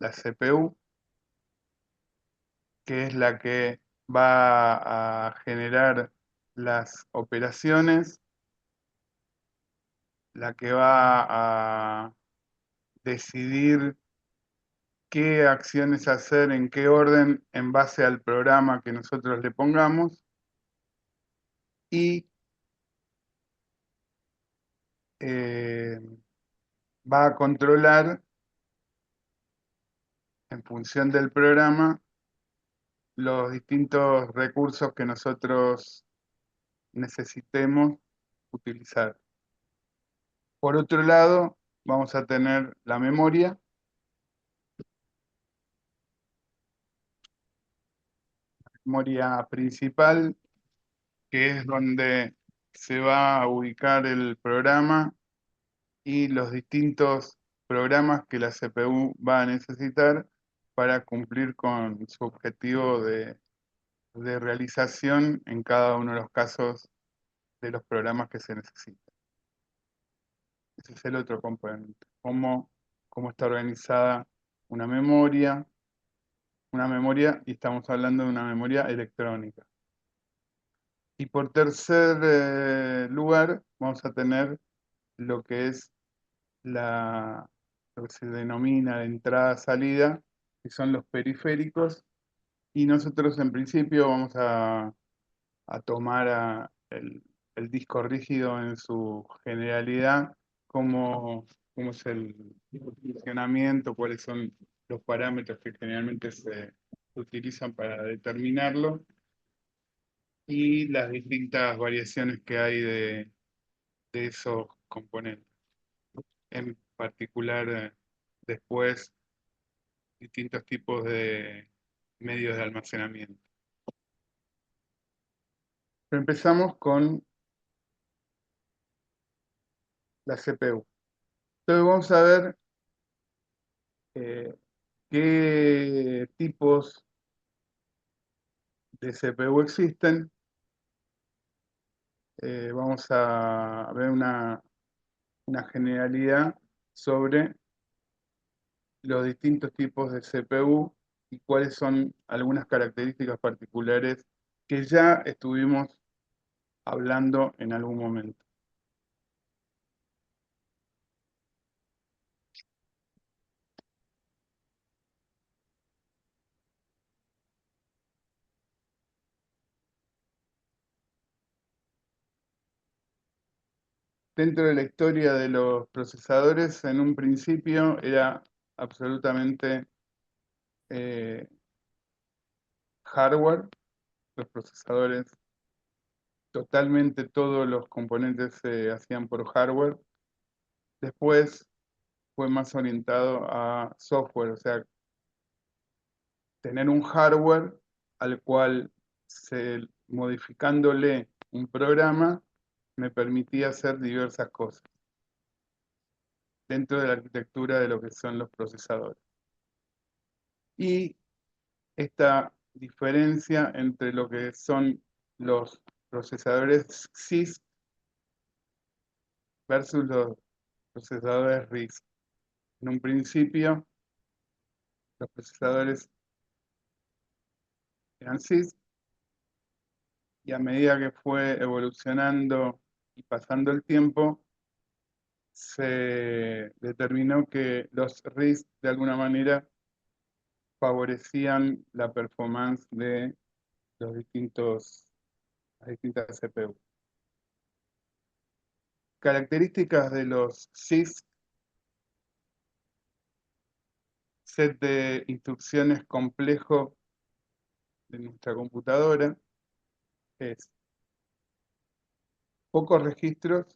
la CPU, que es la que va a generar las operaciones, la que va a decidir qué acciones hacer, en qué orden, en base al programa que nosotros le pongamos, y eh, va a controlar, en función del programa, los distintos recursos que nosotros necesitemos utilizar. Por otro lado, vamos a tener la memoria principal, que es donde se va a ubicar el programa y los distintos programas que la CPU va a necesitar para cumplir con su objetivo de realización en cada uno de los casos de los programas que se necesitan. Ese es el otro componente. Cómo está organizada una memoria, y estamos hablando de una memoria electrónica. Y por tercer lugar, vamos a tener lo que es lo que se denomina de entrada-salida, que son los periféricos, y nosotros en principio vamos a tomar el disco rígido en su generalidad, cómo es el funcionamiento, cuáles son los parámetros que generalmente se utilizan para determinarlo, y las distintas variaciones que hay de esos componentes. En particular, después, distintos tipos de medios de almacenamiento. Pero empezamos con la CPU. Entonces vamos a ver eh, qué tipos de CPU existen. Vamos a ver una generalidad sobre los distintos tipos de CPU y cuáles son algunas características particulares que ya estuvimos hablando en algún momento. Dentro de la historia de los procesadores, en un principio era absolutamente eh, hardware, los procesadores, totalmente todos los componentes se hacían por hardware. Después fue más orientado a software, o sea, tener un hardware al cual, modificándole un programa, me permitía hacer diversas cosas dentro de la arquitectura de lo que son los procesadores. Y esta diferencia entre lo que son los procesadores CISC versus los procesadores RISC. En un principio, los procesadores eran CISC, y a medida que fue evolucionando y pasando el tiempo, se determinó que los RISC de alguna manera favorecían la performance de las distintas CPU. Características de los CISC: set de instrucciones complejo de nuestra computadora, es pocos registros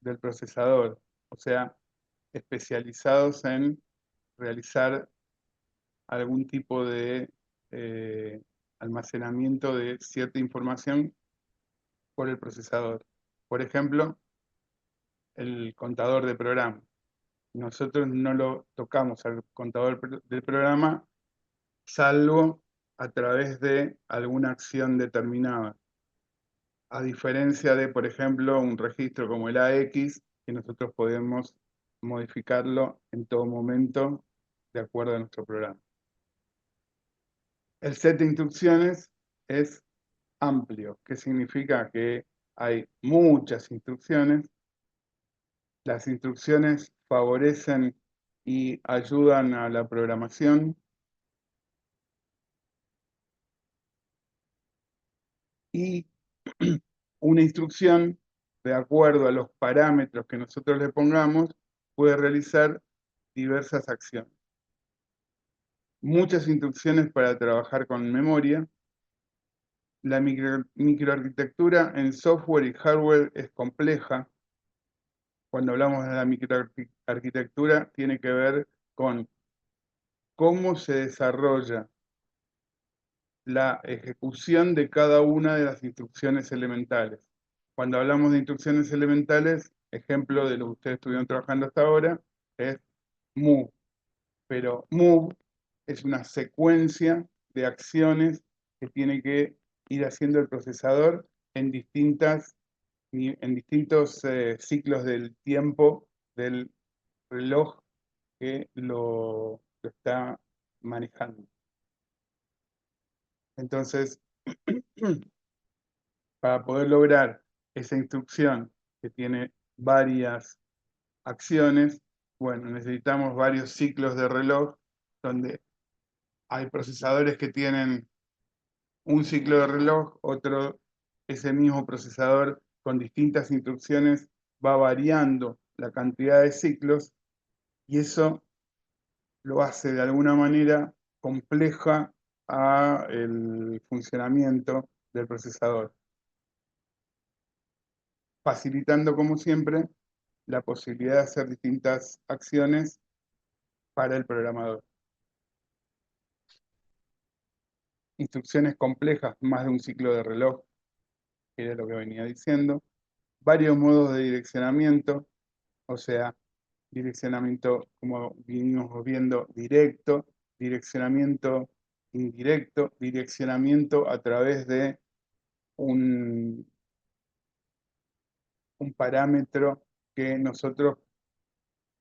del procesador, o sea, especializados en realizar algún tipo de eh, almacenamiento de cierta información por el procesador. Por ejemplo, el contador de programa. Nosotros no lo tocamos al contador del programa, salvo a través de alguna acción determinada. A diferencia de, por ejemplo, un registro como el AX, que nosotros podemos modificarlo en todo momento de acuerdo a nuestro programa. El set de instrucciones es amplio, que significa que hay muchas instrucciones. Las instrucciones favorecen y ayudan a la programación y una instrucción, de acuerdo a los parámetros que nosotros le pongamos, puede realizar diversas acciones. Muchas instrucciones para trabajar con memoria. La microarquitectura en software y hardware es compleja. Cuando hablamos de la microarquitectura, tiene que ver con cómo se desarrolla la ejecución de cada una de las instrucciones elementales. Cuando hablamos de instrucciones elementales, ejemplo de lo que ustedes estuvieron trabajando hasta ahora, es move. Pero move es una secuencia de acciones que tiene que ir haciendo el procesador en distintos ciclos del tiempo del reloj que lo está manejando. Entonces, para poder lograr esa instrucción que tiene varias acciones, bueno, necesitamos varios ciclos de reloj donde hay procesadores que tienen un ciclo de reloj, otro, ese mismo procesador con distintas instrucciones va variando la cantidad de ciclos y eso lo hace de alguna manera compleja a el funcionamiento del procesador, facilitando como siempre la posibilidad de hacer distintas acciones para el programador. Instrucciones complejas, más de un ciclo de reloj, que era lo que venía diciendo. Varios modos de direccionamiento, o sea, direccionamiento, como vinimos viendo, directo, direccionamiento indirecto, direccionamiento a través de un parámetro que nosotros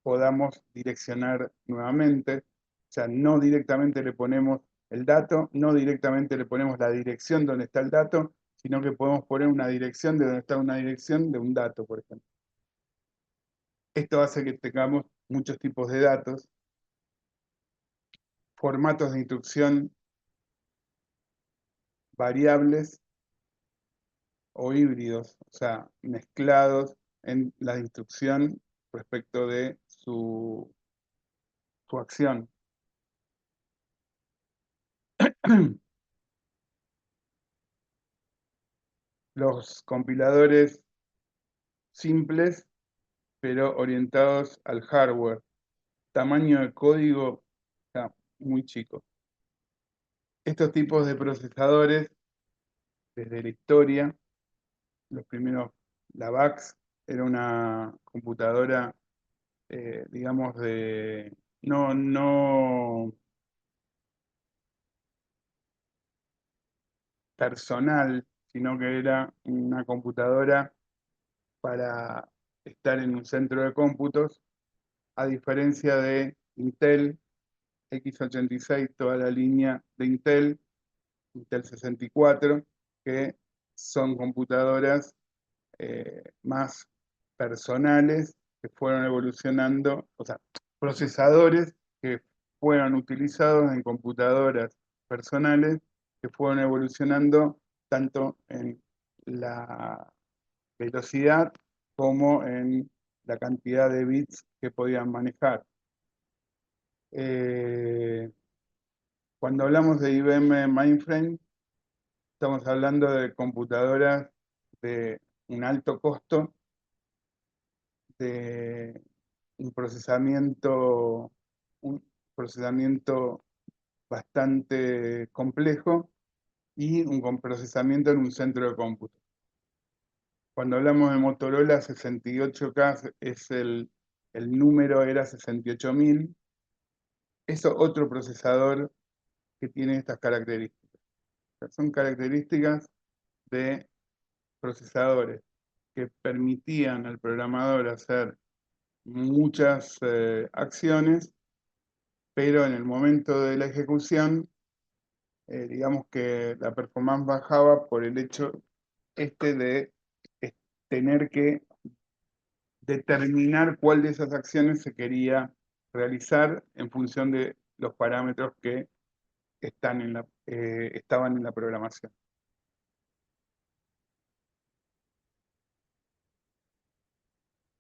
podamos direccionar nuevamente. O sea, no directamente le ponemos el dato, no directamente le ponemos la dirección donde está el dato, sino que podemos poner una dirección de donde está una dirección de un dato, por ejemplo. Esto hace que tengamos muchos tipos de datos, formatos de instrucción variables o híbridos, o sea, mezclados en la instrucción respecto de su acción. Los compiladores simples, pero orientados al hardware. Tamaño de código muy chico. Estos tipos de procesadores, desde la historia, los primeros, la VAX era una computadora, digamos, no personal, sino que era una computadora para estar en un centro de cómputos, a diferencia de Intel, x86, toda la línea de Intel 64, que son computadoras más personales que fueron evolucionando, o sea, procesadores que fueron utilizados en computadoras personales que fueron evolucionando tanto en la velocidad como en la cantidad de bits que podían manejar. Cuando hablamos de IBM Mainframe, estamos hablando de computadoras de un alto costo, de un procesamiento bastante complejo y un procesamiento en un centro de cómputo. Cuando hablamos de Motorola 68K, el número era 68.000. Es otro procesador que tiene estas características. Son características de procesadores que permitían al programador hacer muchas acciones pero en el momento de la ejecución, digamos que la performance bajaba por el hecho de tener que determinar cuál de esas acciones se quería realizar en función de los parámetros que estaban en la programación.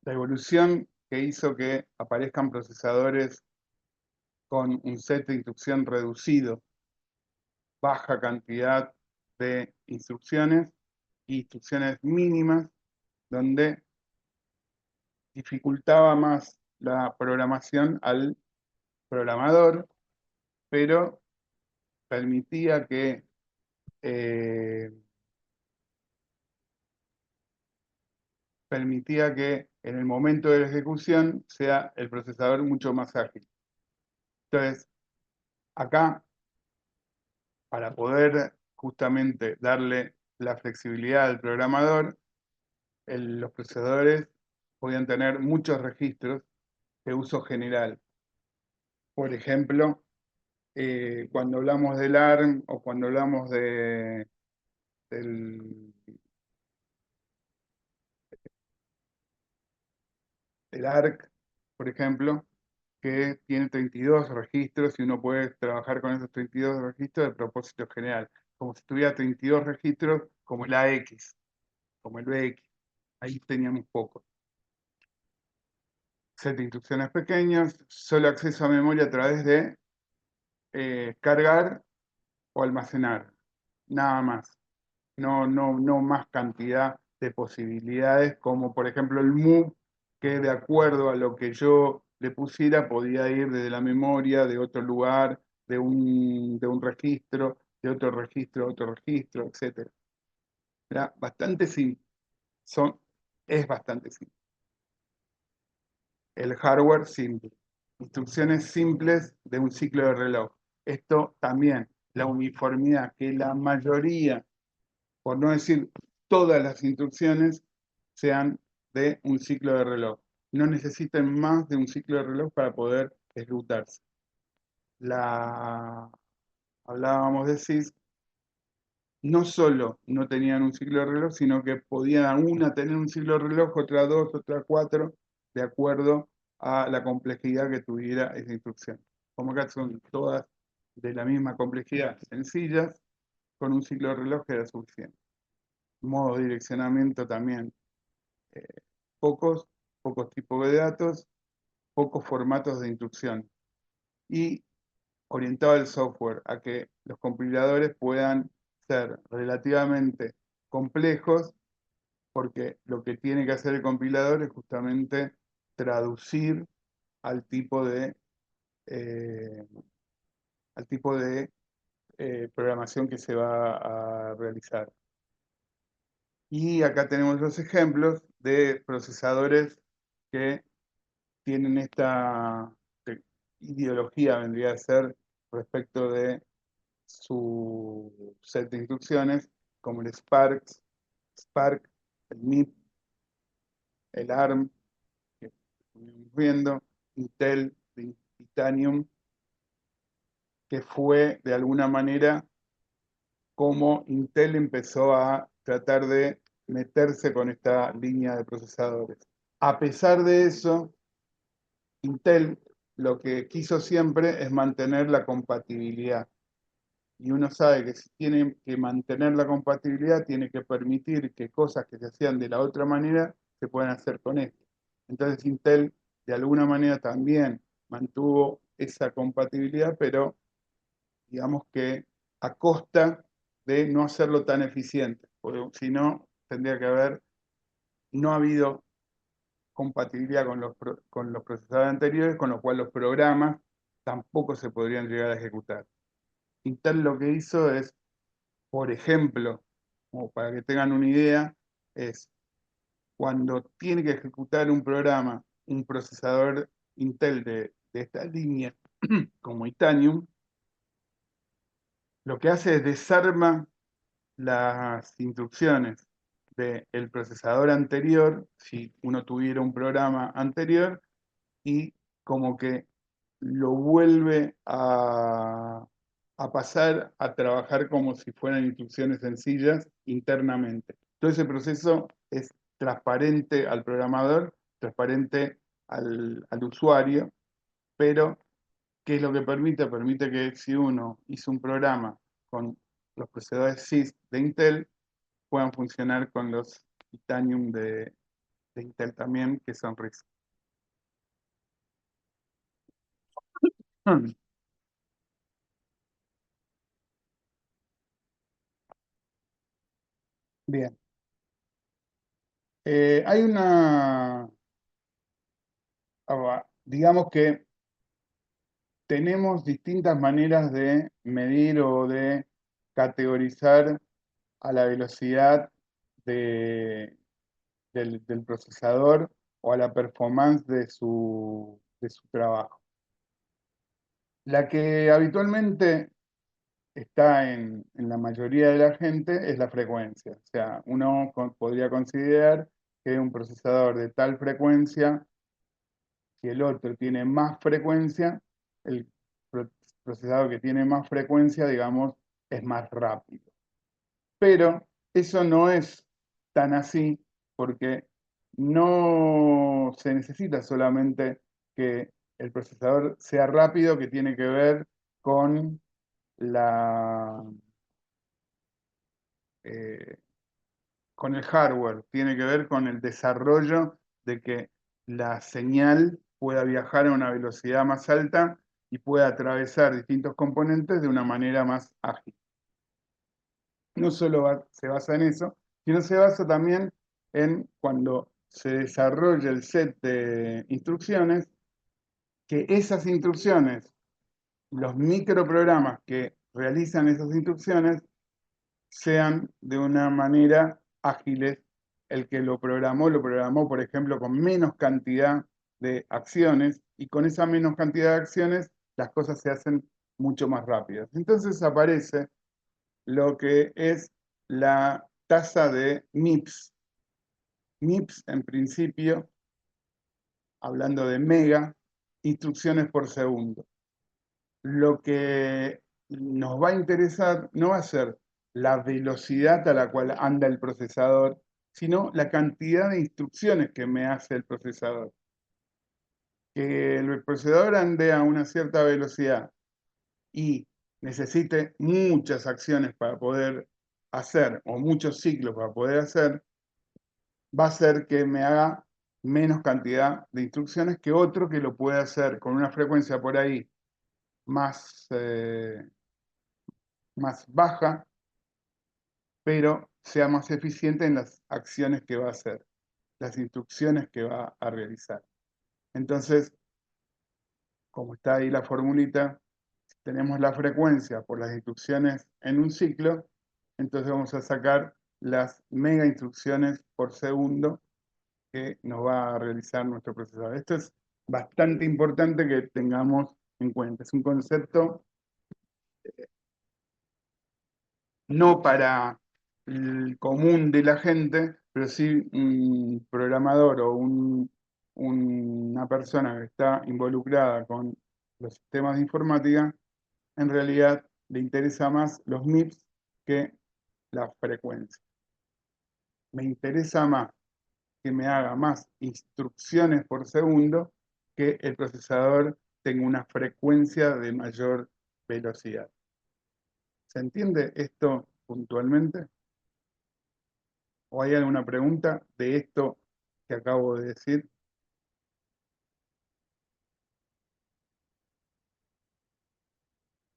La evolución que hizo que aparezcan procesadores con un set de instrucción reducido, baja cantidad de instrucciones, instrucciones mínimas, donde dificultaba más la programación al programador, pero permitía que eh, en el momento de la ejecución sea el procesador mucho más ágil. Entonces, acá, para poder justamente darle la flexibilidad al programador, los procesadores podían tener muchos registros de uso general. Por ejemplo, cuando hablamos del ARM o cuando hablamos del, del ARC, por ejemplo, que tiene 32 registros y uno puede trabajar con esos 32 registros de propósito general, como si tuviera 32 registros como el AX, como el BX. Ahí teníamos poco. Set de instrucciones pequeños, solo acceso a memoria a través de cargar o almacenar, nada más. No más cantidad de posibilidades, como por ejemplo el move, que de acuerdo a lo que yo le pusiera, podía ir desde la memoria, de otro lugar, de un registro, de otro registro, otro registro, etc. Era bastante simple. Son, es bastante simple. El hardware simple. Instrucciones simples de un ciclo de reloj. Esto también, la uniformidad, que la mayoría, por no decir todas las instrucciones, sean de un ciclo de reloj. No necesiten más de un ciclo de reloj para poder ejecutarse. Hablábamos de CISC, no solo no tenían un ciclo de reloj, sino que podían una tener un ciclo de reloj, otra dos, otra cuatro, de acuerdo a la complejidad que tuviera esa instrucción. Como acá son todas de la misma complejidad, sencillas, con un ciclo de reloj que era suficiente. Modo de direccionamiento también, eh, pocos, pocos tipos de datos, pocos formatos de instrucción. Y orientado al software, a que los compiladores puedan ser relativamente complejos, porque lo que tiene que hacer el compilador es justamente traducir al tipo de, eh, programación que se va a realizar. Y acá tenemos los ejemplos de procesadores que tienen esta ideología, vendría a ser respecto de su set de instrucciones, como el Spark, el MIP, el ARM, que estuvimos viendo, Intel, Titanium, que fue de alguna manera como Intel empezó a tratar de meterse con esta línea de procesadores. A pesar de eso, Intel lo que quiso siempre es mantener la compatibilidad. Y uno sabe que si tiene que mantener la compatibilidad, tiene que permitir que cosas que se hacían de la otra manera se puedan hacer con esto. Entonces Intel de alguna manera también mantuvo esa compatibilidad, pero digamos que a costa de no hacerlo tan eficiente, porque si no, tendría que haber no habido compatibilidad con los procesadores anteriores, con lo cual los programas tampoco se podrían llegar a ejecutar. Intel lo que hizo es, por ejemplo, como para que tengan una idea, es cuando tiene que ejecutar un programa, un procesador Intel de esta línea, como Itanium, lo que hace es desarma las instrucciones del procesador anterior, si uno tuviera un programa anterior, y como que lo vuelve a pasar a trabajar como si fueran instrucciones sencillas internamente. Todo ese proceso es transparente al programador, transparente al usuario, pero ¿qué es lo que permite? Permite que si uno hizo un programa con los procesadores CISC de Intel, puedan funcionar con los Titanium de Intel también, que son RISC. Bien. Hay digamos que tenemos distintas maneras de medir o de categorizar a la velocidad de- del procesador o a la performance de su trabajo. La que habitualmente está en la mayoría de la gente es la frecuencia. O sea, uno podría considerar que un procesador de tal frecuencia, si el otro tiene más frecuencia, el pro- procesador que tiene más frecuencia, digamos, es más rápido. Pero eso no es tan así porque no se necesita solamente que el procesador sea rápido, que tiene que ver con la, eh, con el hardware, tiene que ver con el desarrollo de que la señal pueda viajar a una velocidad más alta y pueda atravesar distintos componentes de una manera más ágil. No solo se basa en eso, sino se basa también en cuando se desarrolla el set de instrucciones, que esas instrucciones, los microprogramas que realizan esas instrucciones, sean de una manera ágiles. El que lo programó, por ejemplo, con menos cantidad de acciones y con esa menos cantidad de acciones las cosas se hacen mucho más rápidas. Entonces aparece lo que es la tasa de MIPS. MIPS, en principio, hablando de mega, instrucciones por segundo. Lo que nos va a interesar no va a ser la velocidad a la cual anda el procesador, sino la cantidad de instrucciones que me hace el procesador. Que el procesador ande a una cierta velocidad y necesite muchas acciones para poder hacer, o muchos ciclos para poder hacer, va a hacer que me haga menos cantidad de instrucciones que otro que lo puede hacer con una frecuencia por ahí más, más baja, pero sea más eficiente en las acciones que va a hacer, las instrucciones que va a realizar. Entonces, como está ahí la formulita, si tenemos la frecuencia por las instrucciones en un ciclo, entonces vamos a sacar las mega instrucciones por segundo que nos va a realizar nuestro procesador. Esto es bastante importante que tengamos en cuenta. Es un concepto no para el común de la gente, pero sí un programador o una persona que está involucrada con los sistemas de informática, en realidad le interesa más los MIPS que la frecuencia. Me interesa más que me haga más instrucciones por segundo que el procesador tenga una frecuencia de mayor velocidad. ¿Se entiende esto puntualmente? ¿O hay alguna pregunta de esto que acabo de decir?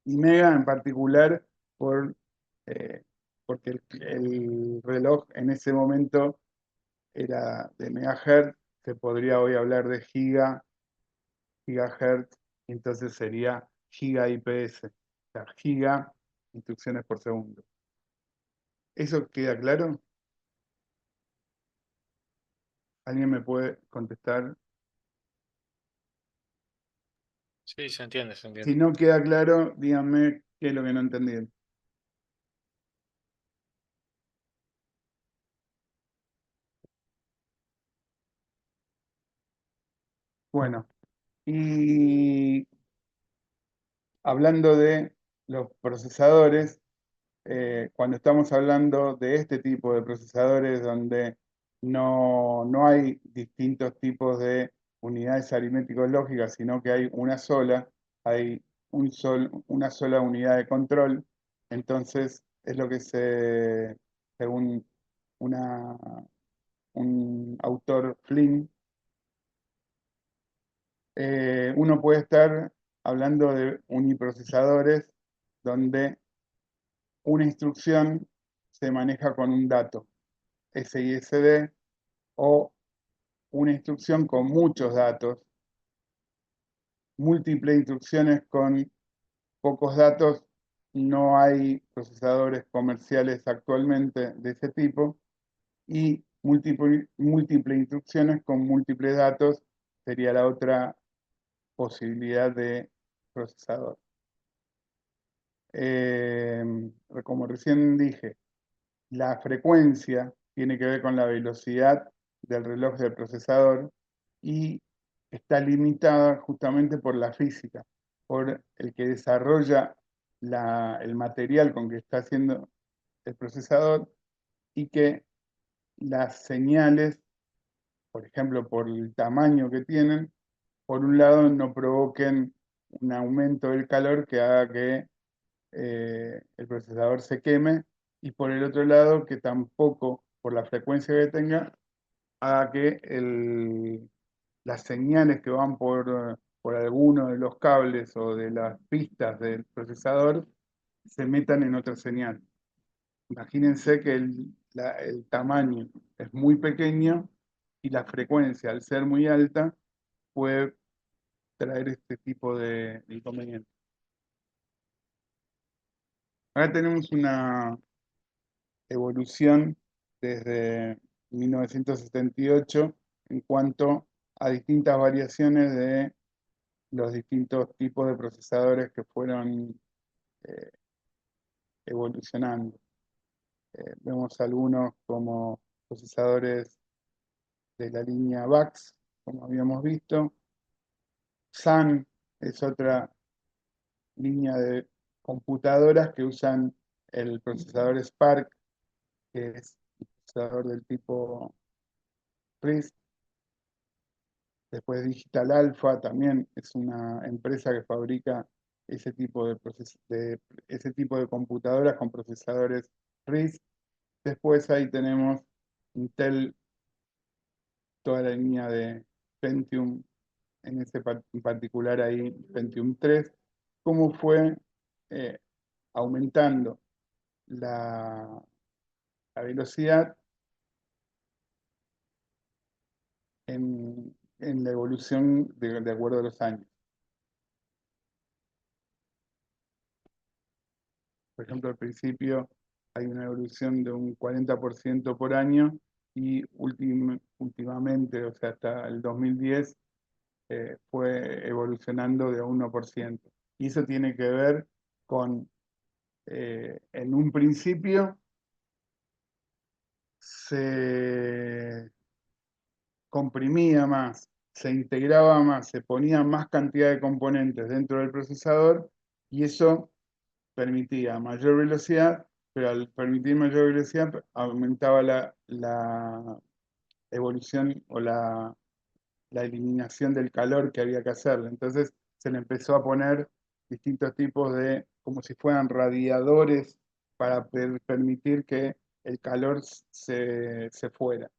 Y Mega en particular por, eh, porque el reloj en ese momento era de megahertz, se podría hoy hablar de gigahertz, entonces sería giga IPS, o sea, giga instrucciones por segundo. ¿Eso queda claro? ¿Alguien me puede contestar? Sí, se entiende, se Si entiende. no queda claro, díganme qué es lo que no entendí. Bueno, y hablando de los procesadores, cuando estamos hablando de este tipo de procesadores donde no hay distintos tipos de unidades aritméticos lógicas, sino que hay una sola, hay una sola unidad de control, entonces es lo que según una, un autor Flynn, uno puede estar hablando de uniprocesadores donde una instrucción se maneja con un dato, SISD, o una instrucción con muchos datos, múltiples instrucciones con pocos datos. No hay procesadores comerciales actualmente de ese tipo, y múltiples instrucciones con múltiples datos sería la otra posibilidad de procesador. Eh, Como recién dije, la frecuencia tiene que ver con la velocidad del reloj del procesador y está limitada justamente por la física, por el que desarrolla el material con que está haciendo el procesador, y que las señales, por ejemplo, por el tamaño que tienen, por un lado no provoquen un aumento del calor que haga que el procesador se queme, y por el otro lado que tampoco, por la frecuencia que tenga, haga que las señales que van por alguno de los cables o de las pistas del procesador se metan en otra señal. Imagínense que el tamaño es muy pequeño y la frecuencia, al ser muy alta, puede traer este tipo de inconvenientes. Acá tenemos una evolución desde 1978 en cuanto a distintas variaciones de los distintos tipos de procesadores que fueron eh, evolucionando. Vemos algunos como procesadores de la línea VAX, como habíamos visto. Sun es otra línea de computadoras que usan el procesador Spark, que es un procesador del tipo RISC. Después Digital Alpha también es una empresa que fabrica ese tipo ese tipo de computadoras con procesadores RISC. Después ahí tenemos Intel, toda la línea de Pentium, en particular ahí Pentium 3, cómo fue eh, aumentando la, la velocidad en la evolución de acuerdo a los años. Por ejemplo, al principio hay una evolución de un 40% por año, y últimamente, o sea, hasta el 2010, fue evolucionando de 1%. Y eso tiene que ver con, en un principio, se comprimía más, se integraba más, se ponía más cantidad de componentes dentro del procesador, y eso permitía mayor velocidad, pero al permitir mayor velocidad aumentaba la evolución o la eliminación del calor que había que hacerle. Entonces se le empezó a poner distintos tipos de, como si fueran radiadores, para permitir que el calor se fuera.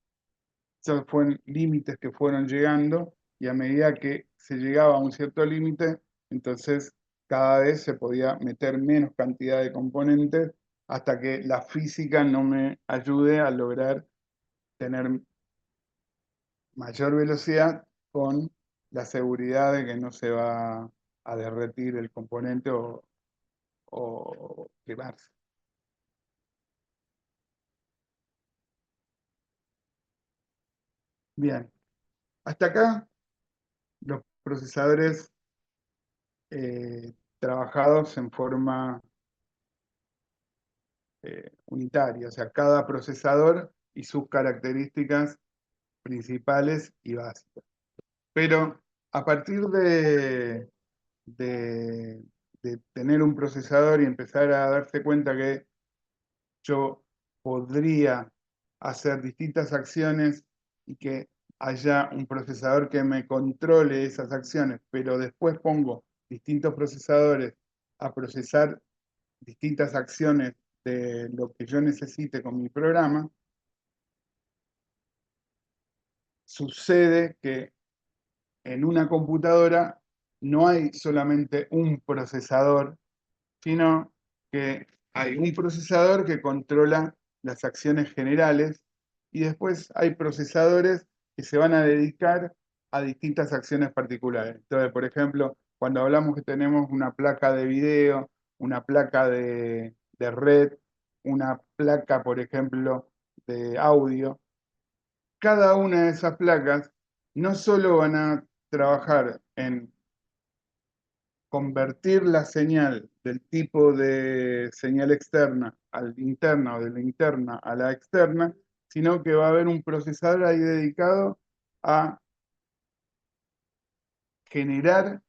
Esos fueron límites que fueron llegando, y a medida que se llegaba a un cierto límite, entonces cada vez se podía meter menos cantidad de componentes hasta que la física no me ayude a lograr tener mayor velocidad con la seguridad de que no se va a derretir el componente o quemarse. Bien, hasta acá los procesadores trabajados en forma unitaria, o sea, cada procesador y sus características principales y básicas. Pero a partir de de tener un procesador y empezar a darse cuenta que yo podría hacer distintas acciones y que haya un procesador que me controle esas acciones, pero después pongo distintos procesadores a procesar distintas acciones de lo que yo necesite con mi programa, sucede que en una computadora no hay solamente un procesador, sino que hay un procesador que controla las acciones generales y después hay procesadores que se van a dedicar a distintas acciones particulares. Entonces, por ejemplo, cuando hablamos que tenemos una placa de video, una placa de red, una placa, por ejemplo, de audio, cada una de esas placas no solo van a trabajar en convertir la señal del tipo de señal externa al interna o de la interna a la externa, sino que va a haber un procesador ahí dedicado a generar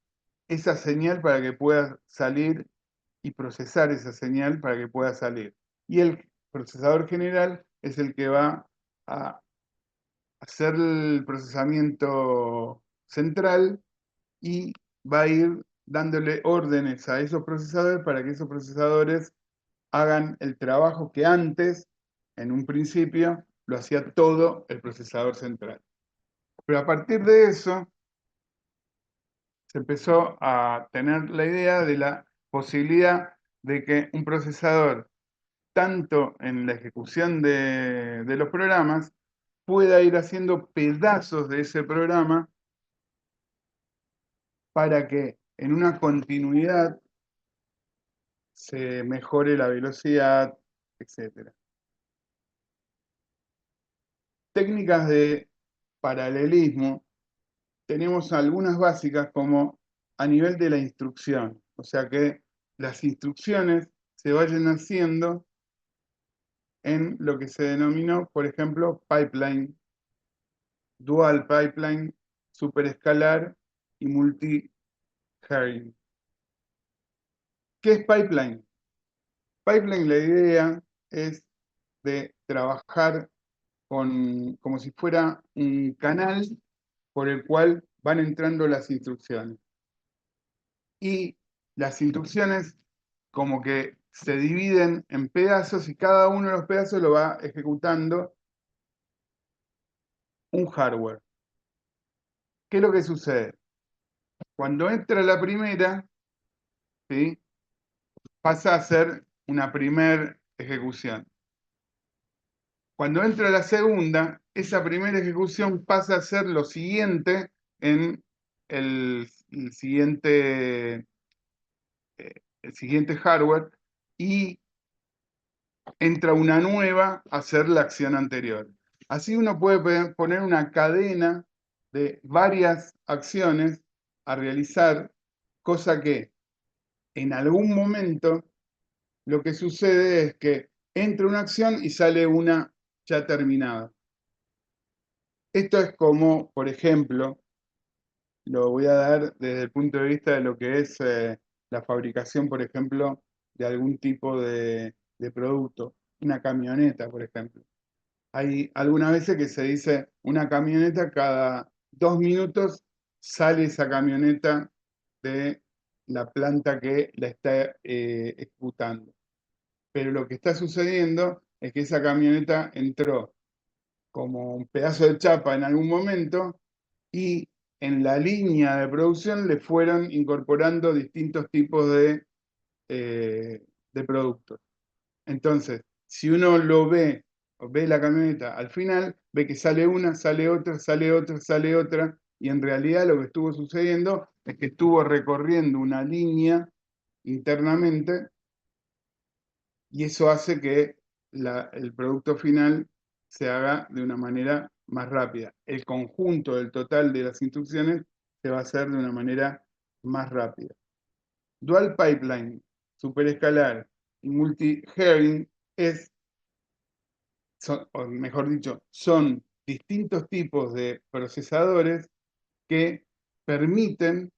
esa señal para que pueda salir y procesar esa señal para que pueda salir. Y el procesador general es el que va a hacer el procesamiento central y va a ir dándole órdenes a esos procesadores para que esos procesadores hagan el trabajo que antes, en un principio, lo hacía todo el procesador central. Pero a partir de eso, se empezó a tener la idea de la posibilidad de que un procesador, tanto en la ejecución de los programas, pueda ir haciendo pedazos de ese programa para que en una continuidad se mejore la velocidad, etcétera. Técnicas de paralelismo, tenemos algunas básicas como a nivel de la instrucción, o sea que las instrucciones se vayan haciendo en lo que se denominó, por ejemplo, pipeline, dual pipeline, superescalar y multi-threading. ¿Qué es pipeline? Pipeline, la idea es de trabajar como si fuera un canal por el cual van entrando las instrucciones. Y las instrucciones como que se dividen en pedazos y cada uno de los pedazos lo va ejecutando un hardware. ¿Qué es lo que sucede? Cuando entra la primera, ¿sí? Pasa a ser una primera ejecución. Cuando entra la segunda, esa primera ejecución pasa a ser lo siguiente en el siguiente, el siguiente hardware y entra una nueva a hacer la acción anterior. Así uno puede poner una cadena de varias acciones a realizar, cosa que en algún momento lo que sucede es que entra una acción y sale una ya terminada. Esto es como, por ejemplo, lo voy a dar desde el punto de vista de lo que es la fabricación, por ejemplo, de algún tipo de producto, una camioneta, por ejemplo. Hay algunas veces que se dice una camioneta cada 2 minutos sale esa camioneta de la planta que la está ejecutando. Pero lo que está sucediendo es que esa camioneta entró como un pedazo de chapa en algún momento y en la línea de producción le fueron incorporando distintos tipos de productos. Entonces, si uno lo ve, o ve la camioneta al final, ve que sale una, sale otra, sale otra, sale otra, y en realidad lo que estuvo sucediendo es que estuvo recorriendo una línea internamente y eso hace que el producto final se haga de una manera más rápida. El conjunto del total de las instrucciones se va a hacer de una manera más rápida. Dual pipeline, superescalar y multi-threading o mejor dicho, son distintos tipos de procesadores que permiten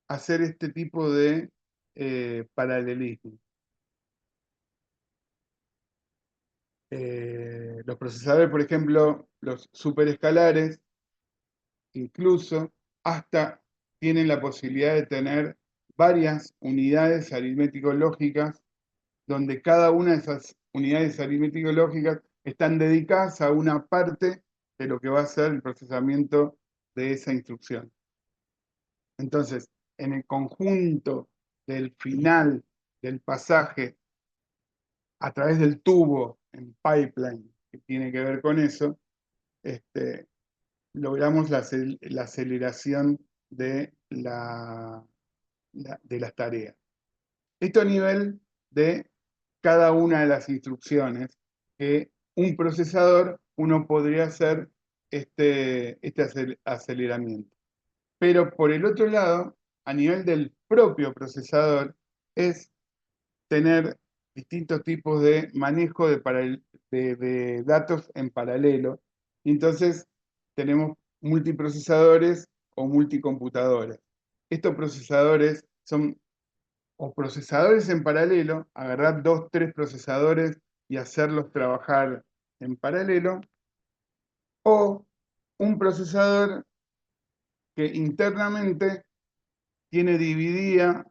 hacer este tipo de paralelismo. Los procesadores, por ejemplo, los superescalares, incluso hasta tienen la posibilidad de tener varias unidades aritmético-lógicas, donde cada una de esas unidades aritmético-lógicas están dedicadas a una parte de lo que va a ser el procesamiento de esa instrucción. Entonces, en el conjunto del final del pasaje a través del tubo en pipeline, que tiene que ver con eso, logramos la aceleración de, de las tareas. Esto a nivel de cada una de las instrucciones que un procesador, uno podría hacer este aceleramiento. Pero por el otro lado, a nivel del propio procesador, es tener distintos tipos de manejo de datos en paralelo. Entonces, tenemos multiprocesadores o multicomputadoras. Estos procesadores son o procesadores en paralelo, agarrar dos, tres procesadores y hacerlos trabajar en paralelo, o un procesador que internamente tiene dividida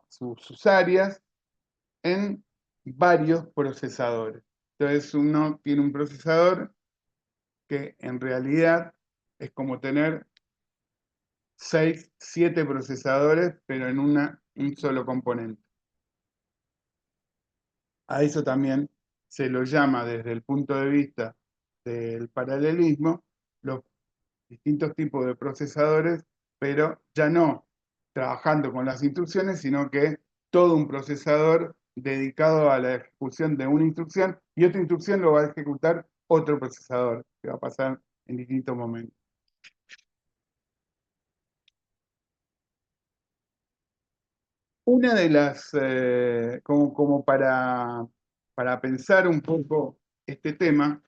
sus áreas en varios procesadores. Entonces uno tiene un procesador que en realidad es como tener 6, 7 procesadores, pero en un solo componente. A eso también se lo llama desde el punto de vista del paralelismo los distintos tipos de procesadores, pero ya no trabajando con las instrucciones, sino que todo un procesador dedicado a la ejecución de una instrucción y otra instrucción lo va a ejecutar otro procesador, que va a pasar en distintos momentos. Una de las, como para pensar un poco este tema,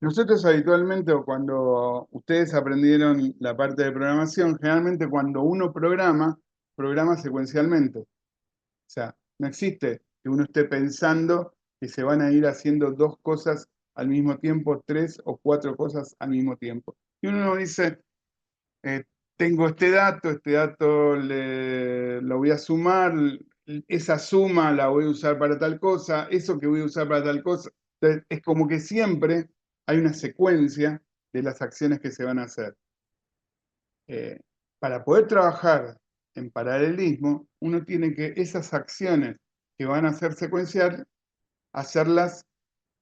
nosotros habitualmente, o cuando ustedes aprendieron la parte de programación, generalmente cuando uno programa, programa secuencialmente. O sea, no existe que uno esté pensando que se van a ir haciendo dos cosas al mismo tiempo, tres o cuatro cosas al mismo tiempo. Y uno dice, eh, tengo este dato lo voy a sumar, esa suma la voy a usar para tal cosa, eso que voy a usar para tal cosa. Entonces, es como que siempre hay una secuencia de las acciones que se van a hacer. Eh, para poder trabajar en paralelismo, uno tiene que esas acciones que van a ser secuencial, hacerlas,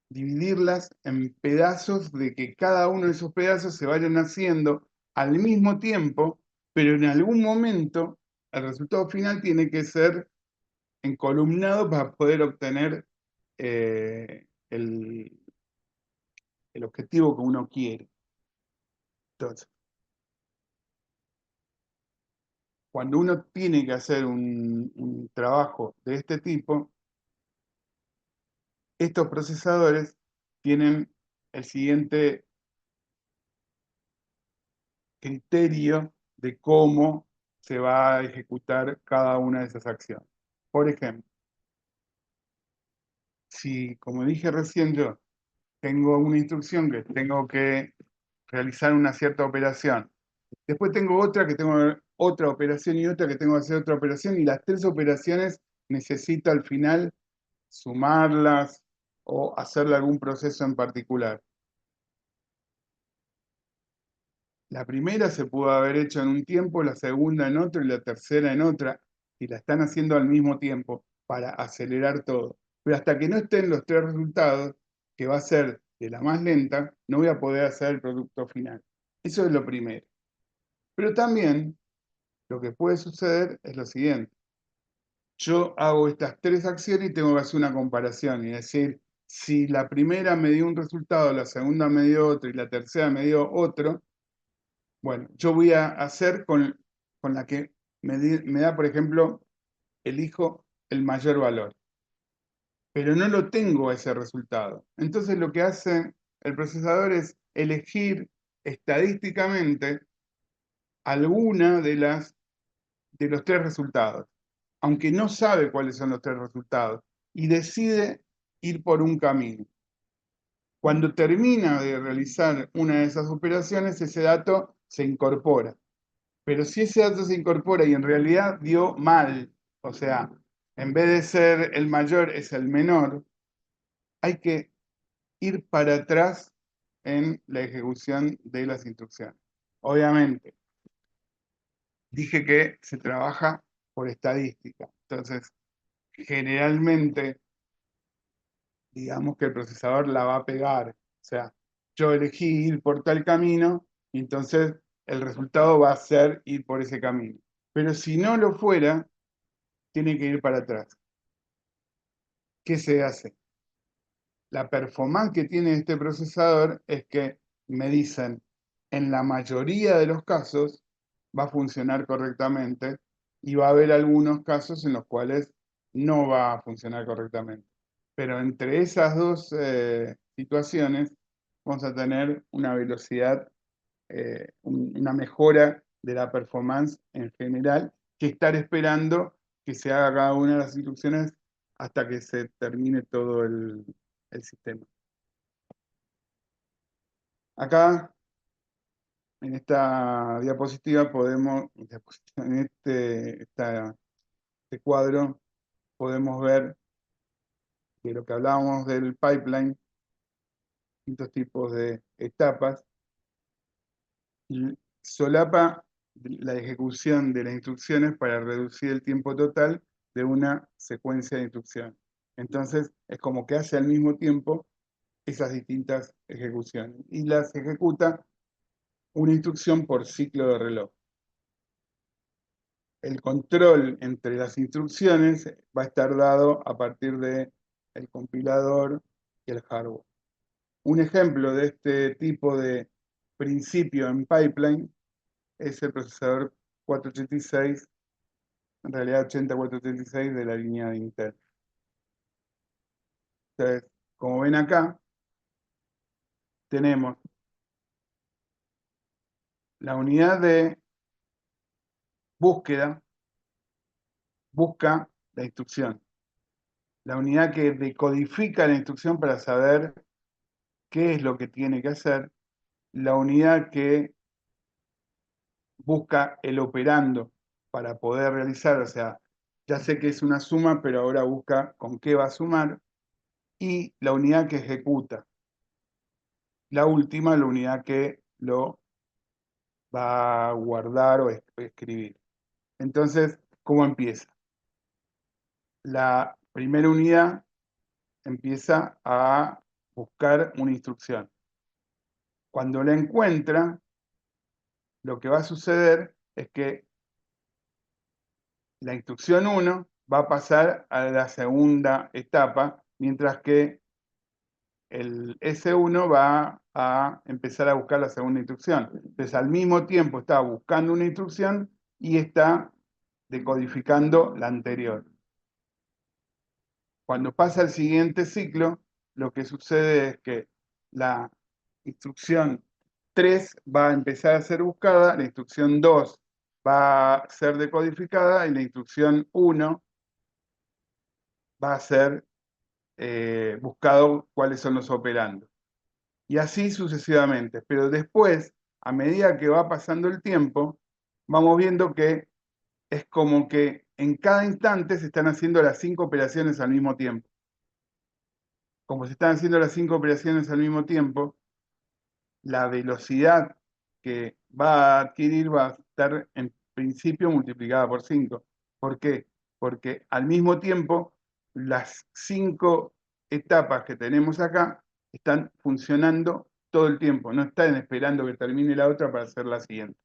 dividirlas en pedazos de que cada uno de esos pedazos se vayan haciendo al mismo tiempo, pero en algún momento el resultado final tiene que ser encolumnado para poder obtener el objetivo que uno quiere. Entonces, cuando uno tiene que hacer un trabajo de este tipo, estos procesadores tienen el siguiente criterio de cómo se va a ejecutar cada una de esas acciones. Por ejemplo, si, como dije recién yo, tengo una instrucción que tengo que realizar una cierta operación, después tengo otra que tengo otra operación y otra que tengo que hacer otra operación, y las tres operaciones necesito al final sumarlas o hacerle algún proceso en particular. La primera se pudo haber hecho en un tiempo, la segunda en otro y la tercera en otra, y la están haciendo al mismo tiempo para acelerar todo. Pero hasta que no estén los tres resultados, que va a ser de la más lenta, no voy a poder hacer el producto final. Eso es lo primero. Pero también lo que puede suceder es lo siguiente. Yo hago estas tres acciones y tengo que hacer una comparación y decir, si la primera me dio un resultado, la segunda me dio otro y la tercera me dio otro, bueno, yo voy a hacer con la que me da, por ejemplo, elijo el mayor valor, pero no lo tengo ese resultado. Entonces lo que hace el procesador es elegir estadísticamente alguna de los tres resultados, aunque no sabe cuáles son los tres resultados, y decide ir por un camino. Cuando termina de realizar una de esas operaciones, ese dato se incorpora. Pero si ese dato se incorpora y en realidad dio mal, o sea, en vez de ser el mayor es el menor, hay que ir para atrás en la ejecución de las instrucciones. Obviamente, dije que se trabaja por estadística. Entonces, generalmente, digamos que el procesador la va a pegar. O sea, yo elegí ir por tal camino y entonces el resultado va a ser ir por ese camino. Pero si no lo fuera, tiene que ir para atrás. ¿Qué se hace? La performance que tiene este procesador es que me dicen, en la mayoría de los casos va a funcionar correctamente y va a haber algunos casos en los cuales no va a funcionar correctamente. Pero entre esas dos situaciones vamos a tener una velocidad, una mejora de la performance en general, que estar esperando que se haga cada una de las instrucciones hasta que se termine todo el sistema. Acá, en esta diapositiva, este cuadro, podemos ver que lo que hablábamos del pipeline, distintos tipos de etapas, y solapa la ejecución de las instrucciones para reducir el tiempo total de una secuencia de instrucciones. Entonces, es como que hace al mismo tiempo esas distintas ejecuciones y las ejecuta una instrucción por ciclo de reloj. El control entre las instrucciones va a estar dado a partir del compilador y el hardware. Un ejemplo de este tipo de principio en pipeline es el procesador 486, en realidad 8486 de la línea de Intel. Entonces, como ven acá, tenemos la unidad de búsqueda, busca la instrucción. La unidad que decodifica la instrucción para saber qué es lo que tiene que hacer. La unidad que busca el operando para poder realizar, o sea, ya sé que es una suma, pero ahora busca con qué va a sumar, y la unidad que ejecuta. La última, la unidad que lo va a guardar o escribir. Entonces, ¿cómo empieza? La primera unidad empieza a buscar una instrucción. Cuando la encuentra, lo que va a suceder es que la instrucción 1 va a pasar a la segunda etapa, mientras que el S1 va a empezar a buscar la segunda instrucción. Entonces, al mismo tiempo está buscando una instrucción y está decodificando la anterior. Cuando pasa el siguiente ciclo, lo que sucede es que la instrucción 3 va a empezar a ser buscada, la instrucción 2 va a ser decodificada y la instrucción 1 va a ser buscado cuáles son los operandos. Y así sucesivamente. Pero después, a medida que va pasando el tiempo, vamos viendo que es como que en cada instante se están haciendo las 5 operaciones al mismo tiempo. Como se están haciendo las 5 operaciones al mismo tiempo, la velocidad que va a adquirir va a estar en principio multiplicada por 5. ¿Por qué? Porque al mismo tiempo las 5 etapas que tenemos acá están funcionando todo el tiempo, no están esperando que termine la otra para hacer la siguiente.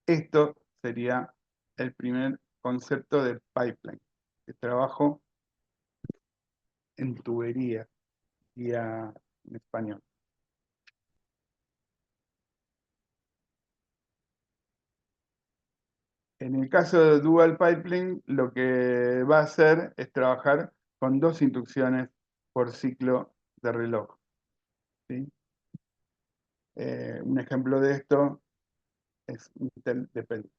Esto sería el primer concepto de pipeline, de trabajo en tubería, y en español. En el caso de Dual Pipeline, lo que va a hacer es trabajar con 2 instrucciones por ciclo de reloj. ¿Sí? Un ejemplo de esto es Intel depende.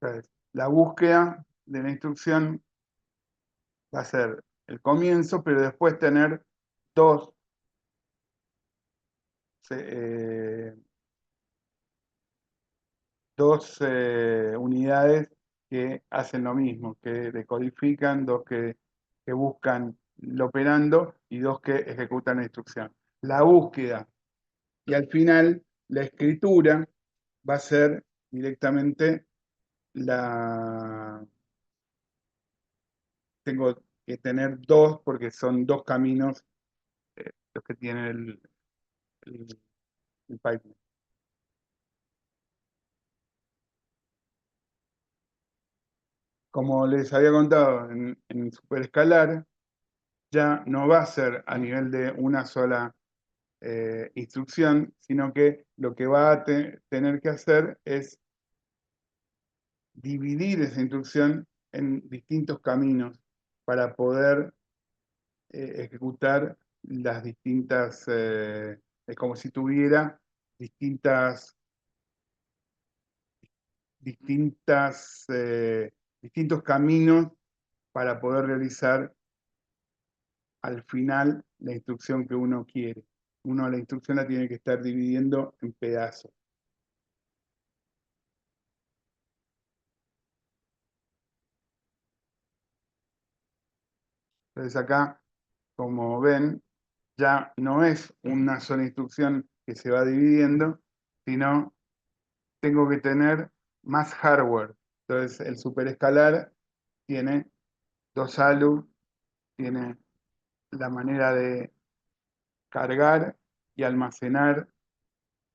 Entonces, la búsqueda de la instrucción va a ser el comienzo, pero después tener dos, eh, dos unidades que hacen lo mismo, que decodifican, dos que buscan el operando y dos que ejecutan la instrucción. La búsqueda y al final la escritura va a ser directamente la... Tengo que tener dos porque son dos caminos los que tiene el, el pipeline. Como les había contado, en superescalar ya no va a ser a nivel de una sola instrucción, sino que lo que va a tener que hacer es dividir esa instrucción en distintos caminos para poder ejecutar las distintas, es como si tuviera distintas, distintas, distintos caminos para poder realizar al final la instrucción que uno quiere. Uno la instrucción la tiene que estar dividiendo en pedazos. Entonces acá, como ven, ya no es una sola instrucción que se va dividiendo, sino tengo que tener más hardware. Entonces el superescalar tiene dos ALU, tiene la manera de cargar y almacenar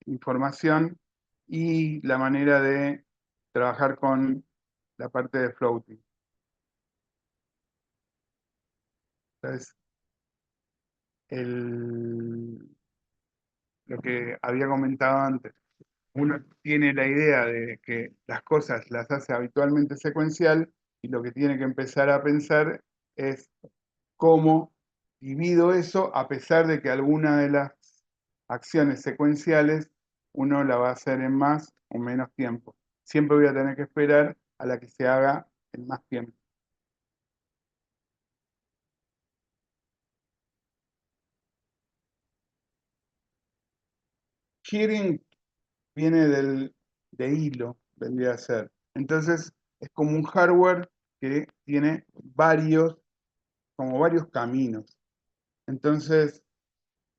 información y la manera de trabajar con la parte de floating. Entonces, el, lo que había comentado antes, uno tiene la idea de que las cosas las hace habitualmente secuencial y lo que tiene que empezar a pensar es cómo divido eso a pesar de que alguna de las acciones secuenciales uno la va a hacer en más o menos tiempo. Siempre voy a tener que esperar a la que se haga en más tiempo. Hearing viene de hilo, vendría a ser. Entonces, es como un hardware que tiene varios, como varios caminos. Entonces,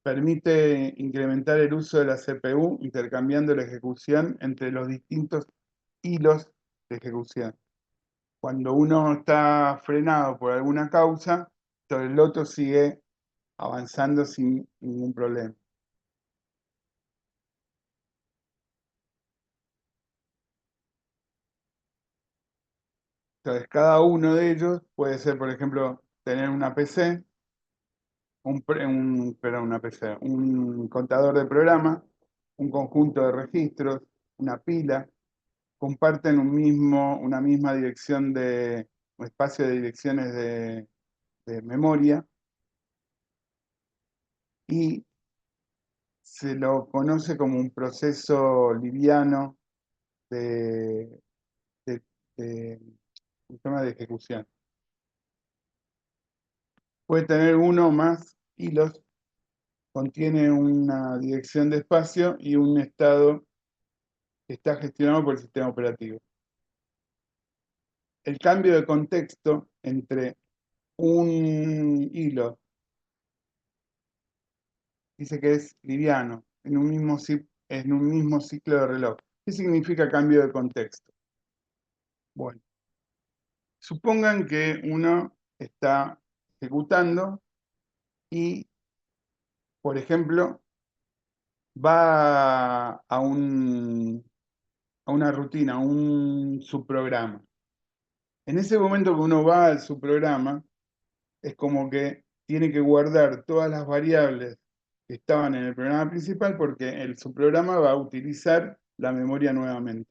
permite incrementar el uso de la CPU intercambiando la ejecución entre los distintos hilos de ejecución. Cuando uno está frenado por alguna causa, todo el otro sigue avanzando sin ningún problema. Entonces, cada uno de ellos puede ser, por ejemplo, tener una PC, perdón, una PC, un contador de programa, un conjunto de registros, una pila, comparten una misma dirección un espacio de direcciones de memoria y se lo conoce como un proceso liviano de, de, de, sistema de ejecución. Puede tener uno o más hilos, contiene una dirección de espacio y un estado que está gestionado por el sistema operativo. El cambio de contexto entre un hilo dice que es liviano en un mismo ciclo de reloj. ¿Qué significa cambio de contexto? Bueno, supongan que uno está ejecutando y, por ejemplo, va a una rutina, a un subprograma. En ese momento que uno va al subprograma, es como que tiene que guardar todas las variables que estaban en el programa principal porque el subprograma va a utilizar la memoria nuevamente.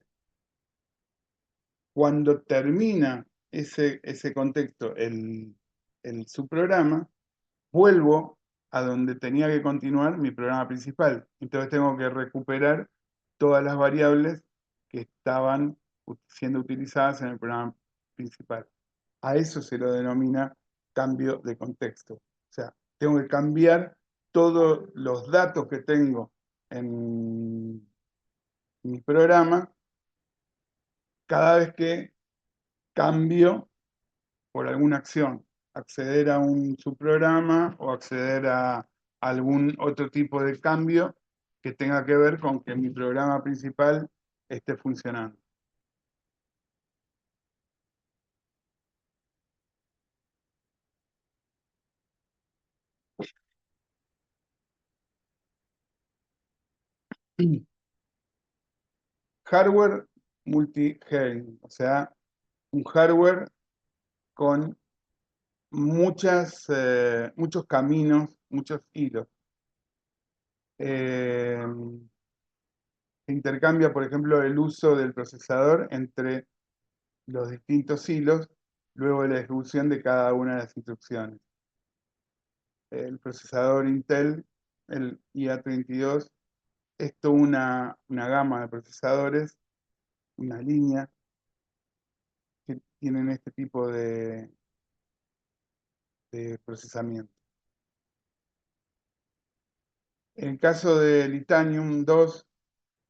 Cuando termina ese contexto, el subprograma, vuelvo a donde tenía que continuar mi programa principal. Entonces tengo que recuperar todas las variables que estaban siendo utilizadas en el programa principal. A eso se lo denomina cambio de contexto. O sea, tengo que cambiar todos los datos que tengo en mi programa cada vez que cambio por alguna acción, acceder a un subprograma o acceder a algún otro tipo de cambio que tenga que ver con que mi programa principal esté funcionando. Hardware multi-threading, o sea, un hardware con muchos caminos, muchos hilos. Eh, Se intercambia, por ejemplo, el uso del procesador entre los distintos hilos luego de la ejecución de cada una de las instrucciones. El procesador Intel, el IA32, es toda una gama de procesadores, una línea que tienen este tipo de procesamiento. En el caso del Itanium 2,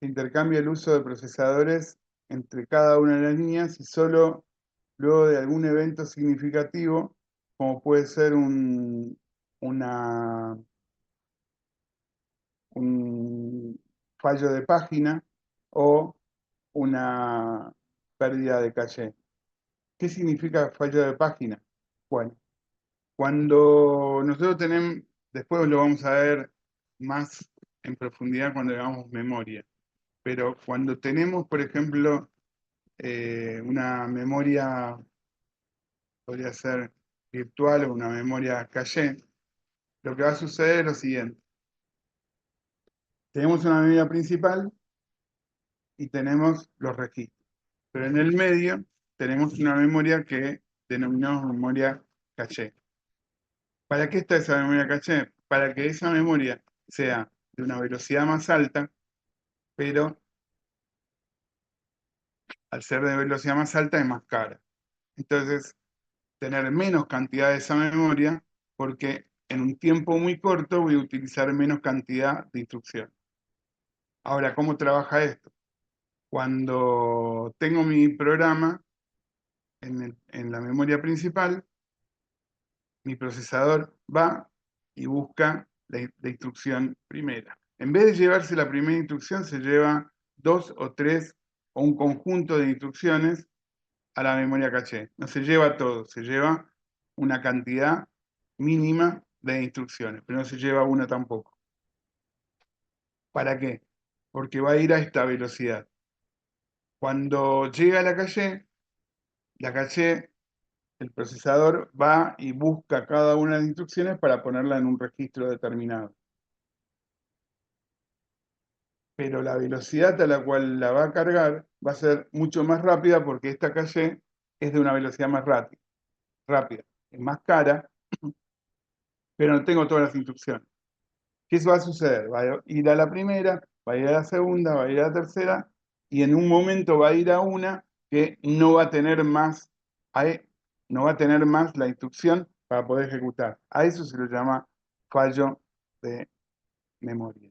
se intercambia el uso de procesadores entre cada una de las líneas y solo luego de algún evento significativo, como puede ser una, un fallo de página o una pérdida de caché. ¿Qué significa fallo de página? Bueno, cuando nosotros tenemos, después lo vamos a ver más en profundidad cuando veamos memoria, pero cuando tenemos, por ejemplo, una memoria, podría ser virtual o una memoria caché, lo que va a suceder es lo siguiente. Tenemos una memoria principal y tenemos los registros, pero en el medio tenemos una memoria que denominamos memoria caché. ¿Para qué está esa memoria caché? Para que esa memoria sea de una velocidad más alta, pero al ser de velocidad más alta es más cara. Entonces, tener menos cantidad de esa memoria, porque en un tiempo muy corto voy a utilizar menos cantidad de instrucciones. Ahora, ¿cómo trabaja esto? Cuando tengo mi programa en la memoria principal, mi procesador va y busca la instrucción primera. En vez de llevarse la primera instrucción, se lleva dos o tres o un conjunto de instrucciones a la memoria caché. No se lleva todo, se lleva una cantidad mínima de instrucciones, pero no se lleva una tampoco. ¿Para qué? Porque va a ir a esta velocidad. Cuando llega a la caché, el procesador va y busca cada una de las instrucciones para ponerla en un registro determinado. Pero la velocidad a la cual la va a cargar va a ser mucho más rápida porque esta caché es de una velocidad más rápida. Es más cara, pero no tengo todas las instrucciones. ¿Qué va a suceder? Va a ir a la primera, va a ir a la segunda, va a ir a la tercera, y en un momento va a ir a una que no va a tener más, no va a tener más la instrucción para poder ejecutar. A eso se le llama fallo de memoria.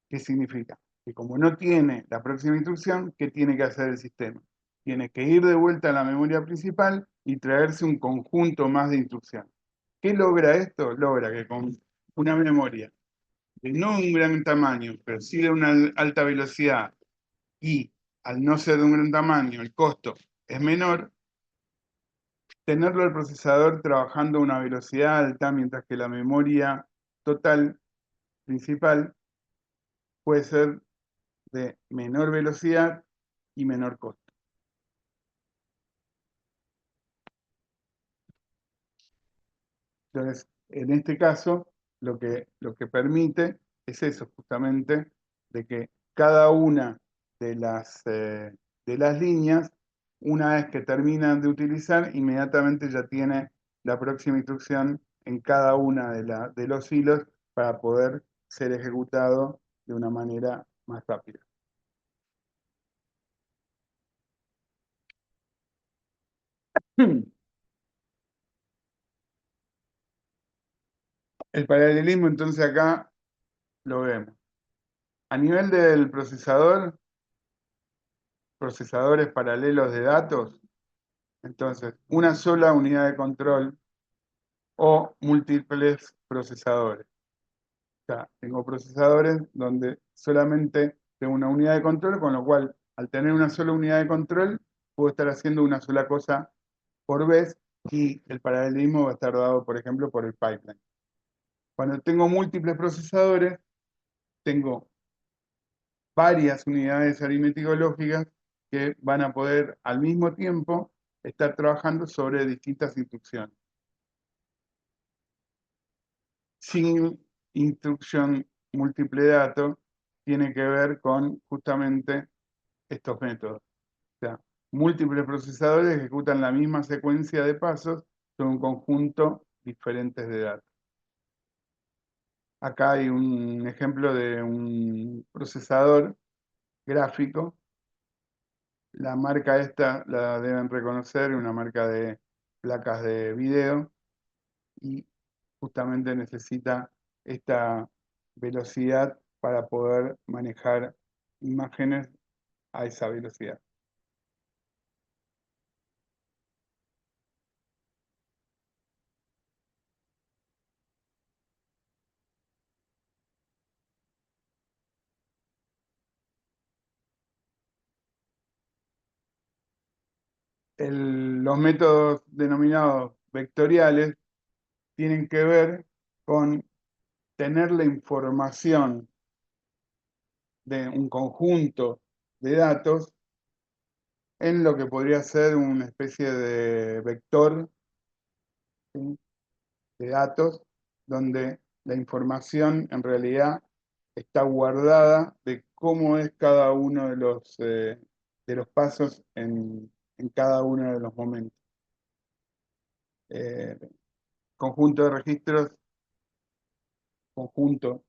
¿Qué significa? Que como no tiene la próxima instrucción, ¿qué tiene que hacer el sistema? Tiene que ir de vuelta a la memoria principal y traerse un conjunto más de instrucciones. ¿Qué logra esto? Logra que con una memoria de no un gran tamaño, pero sí de una alta velocidad, y al no ser de un gran tamaño, el costo es menor, tenerlo al procesador trabajando a una velocidad alta, mientras que la memoria total principal puede ser de menor velocidad y menor costo. Entonces, en este caso, lo que permite es eso, justamente, de que cada una de las líneas, una vez que terminan de utilizar, inmediatamente ya tiene la próxima instrucción en cada una de los hilos para poder ser ejecutado de una manera más rápida. El paralelismo entonces acá lo vemos. A nivel del procesador, procesadores paralelos de datos, entonces una sola unidad de control o múltiples procesadores. O sea, tengo procesadores donde solamente tengo una unidad de control, con lo cual al tener una sola unidad de control puedo estar haciendo una sola cosa por vez y el paralelismo va a estar dado, por ejemplo, por el pipeline. Cuando tengo múltiples procesadores, tengo varias unidades aritmético-lógicas que van a poder al mismo tiempo estar trabajando sobre distintas instrucciones. Sin instrucción múltiple dato tiene que ver con justamente estos métodos. O sea, múltiples procesadores ejecutan la misma secuencia de pasos sobre un conjunto diferentes de datos. Acá hay un ejemplo de un procesador gráfico. La marca esta la deben reconocer, una marca de placas de video y justamente necesita esta velocidad para poder manejar imágenes a esa velocidad. Los métodos denominados vectoriales tienen que ver con tener la información de un conjunto de datos en lo que podría ser una especie de vector, ¿sí?, de datos, donde la información en realidad está guardada de cómo es cada uno de los pasos en cada uno de los momentos. Eh, Conjunto de registros, conjunto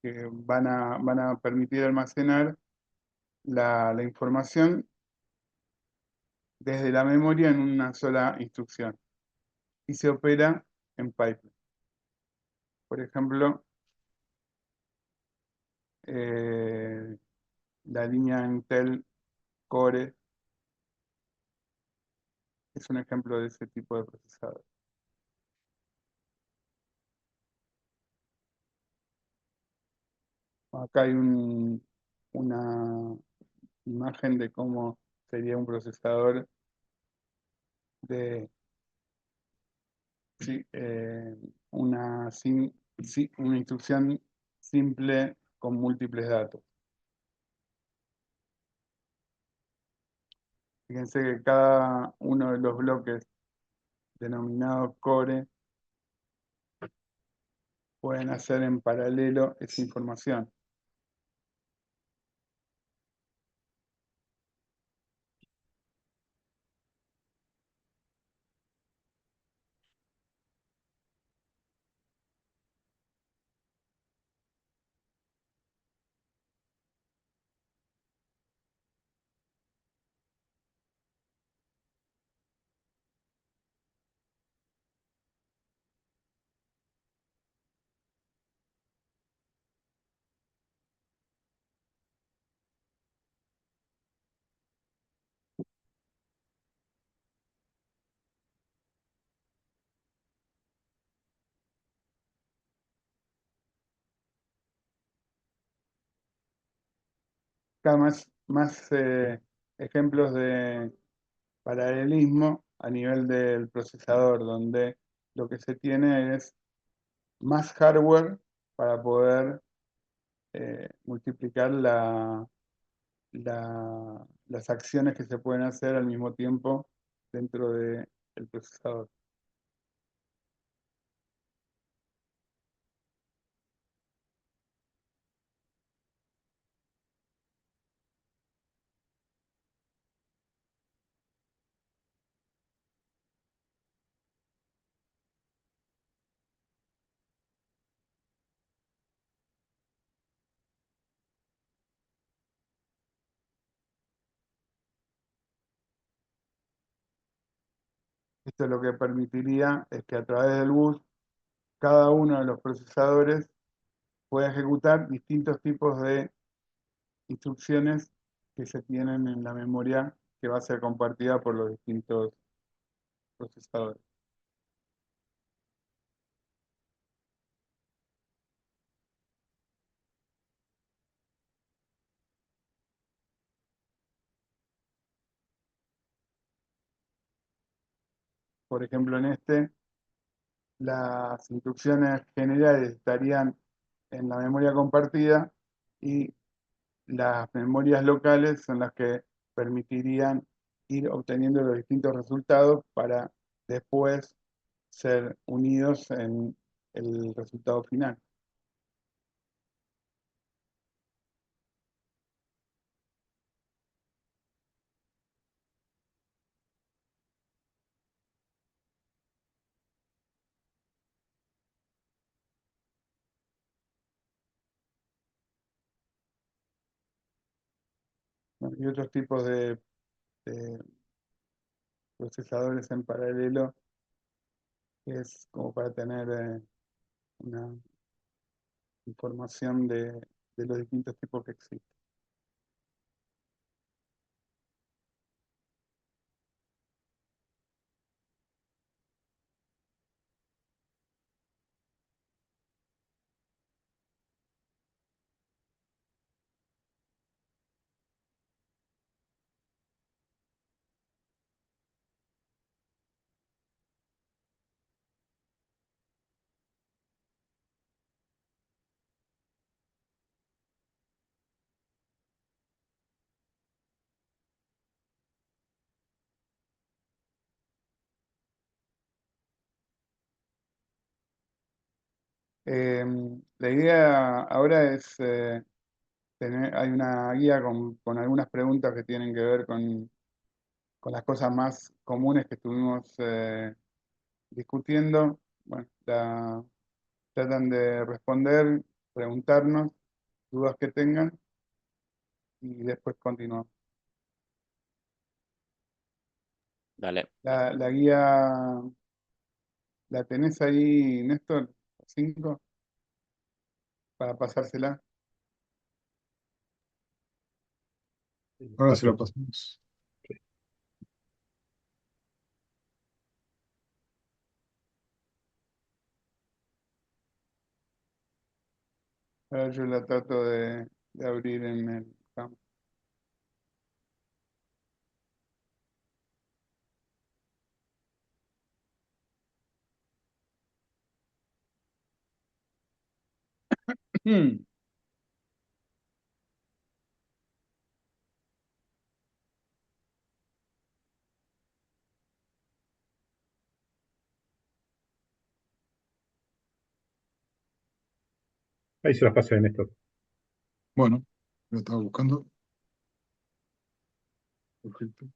que van a permitir almacenar la información desde la memoria en una sola instrucción y se opera en pipeline. Por ejemplo, eh, la línea Intel Core es un ejemplo de ese tipo de procesador. Acá hay una imagen de cómo sería un procesador de sí, una instrucción simple con múltiples datos. Fíjense que cada uno de los bloques denominados core pueden hacer en paralelo esa información. Acá más ejemplos de paralelismo a nivel del procesador, donde lo que se tiene es más hardware para poder multiplicar las acciones que se pueden hacer al mismo tiempo dentro del procesador. Esto lo que permitiría es que a través del bus cada uno de los procesadores pueda ejecutar distintos tipos de instrucciones que se tienen en la memoria que va a ser compartida por los distintos procesadores. Por ejemplo, en este, las instrucciones generales estarían en la memoria compartida y las memorias locales son las que permitirían ir obteniendo los distintos resultados para después ser unidos en el resultado final. Bueno, y otros tipos de procesadores en paralelo, que es como para tener una información de los distintos tipos que existen. Eh, la idea ahora es hay una guía con algunas preguntas que tienen que ver con las cosas más comunes que estuvimos discutiendo. Bueno, tratan de responder, preguntarnos, dudas que tengan y después continuamos. Dale. La guía, ¿la tenés ahí, Néstor? ¿5? Para pasársela. Ahora se lo pasamos. A ver, yo la trato de abrir en el campo. Ahí se las pasé a Néstor. Bueno, lo estaba buscando. Perfecto.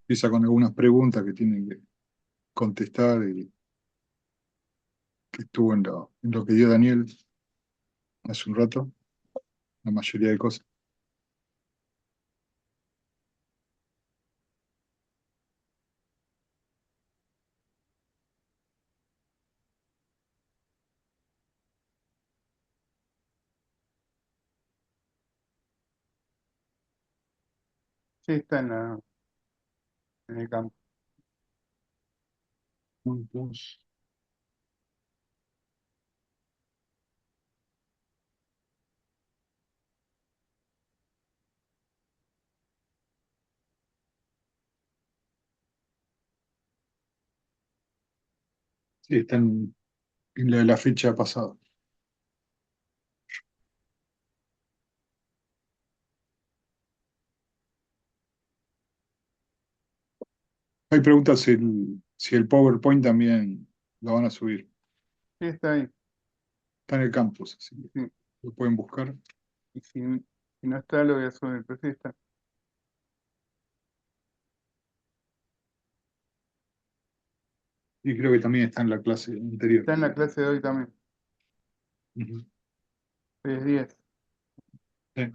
Empieza con algunas preguntas que tienen que contestar y que estuvo en lo que dio Daniel hace un rato, la mayoría de cosas. Sí, está en el campo. Puntos. Sí, está en la fecha pasada. Hay preguntas si el PowerPoint también lo van a subir. Sí, está ahí. Está en el campus, así que Sí. lo pueden buscar. Y si no está, lo voy a subir, pero sí está. Y creo que también está en la clase anterior. Está en la clase de hoy también. Ujú. Hoy es 10. Sí.